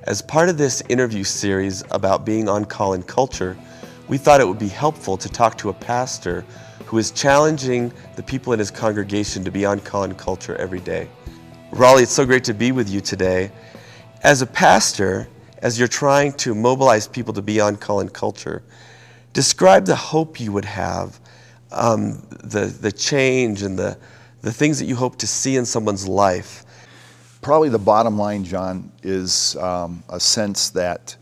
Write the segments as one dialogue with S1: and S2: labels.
S1: As part of this interview series about being on call in culture, we thought it would be helpful to talk to a pastor who is challenging the people in his congregation to be on call in culture every day. Raleigh, it's so great to be with you today. As a pastor, as you're trying to mobilize people to be on call in culture, describe the hope you would have, the change and the things that you hope to see in someone's life.
S2: Probably the bottom line, John, is a sense that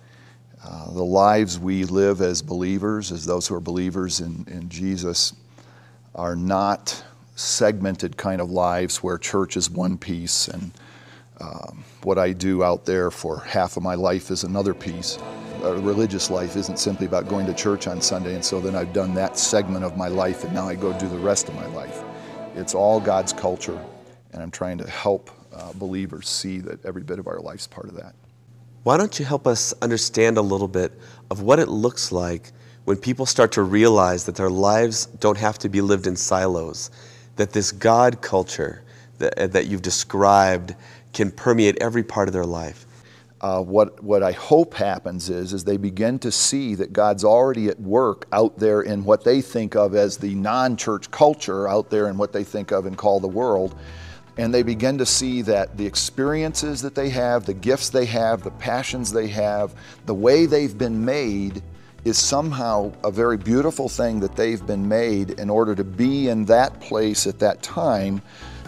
S2: the lives we live as believers, as those who are believers in Jesus, are not segmented kind of lives where church is one piece and what I do out there for half of my life is another piece. Religious life isn't simply about going to church on Sunday and so then I've done that segment of my life and now I go do the rest of my life. It's all God's culture, and I'm trying to help believers see that every bit of our life's part of that.
S1: Why don't you help us understand a little bit of what it looks like when people start to realize that their lives don't have to be lived in silos, that this God culture that you've described can permeate every part of their life?
S2: What I hope happens is they begin to see that God's already at work out there in what they think of as the non-church culture, out there in what they think of and call the world, and they begin to see that the experiences that they have, the gifts they have, the passions they have, the way they've been made is somehow a very beautiful thing that they've been made in order to be in that place at that time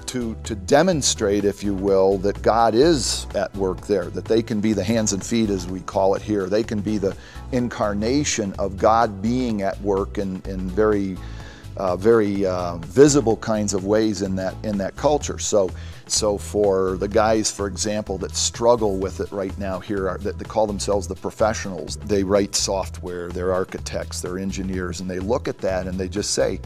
S2: to demonstrate, if you will, that God is at work there, that they can be the hands and feet, as we call it here. They can be the incarnation of God being at work in very visible kinds of ways in that culture. So for the guys, for example, that struggle with it right now here, that they call themselves the professionals, they write software, they're architects, they're engineers, and they look at that and they just say,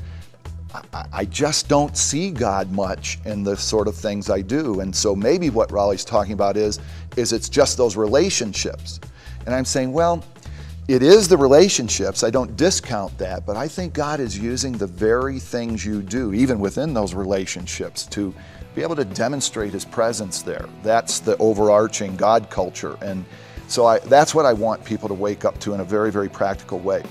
S2: I just don't see God much in the sort of things I do. And so maybe what Raleigh's talking about is it's just those relationships. And I'm saying, well, it is the relationships, I don't discount that, but I think God is using the very things you do, even within those relationships, to be able to demonstrate His presence there. That's the overarching God culture. And so that's what I want people to wake up to in a very, very practical way.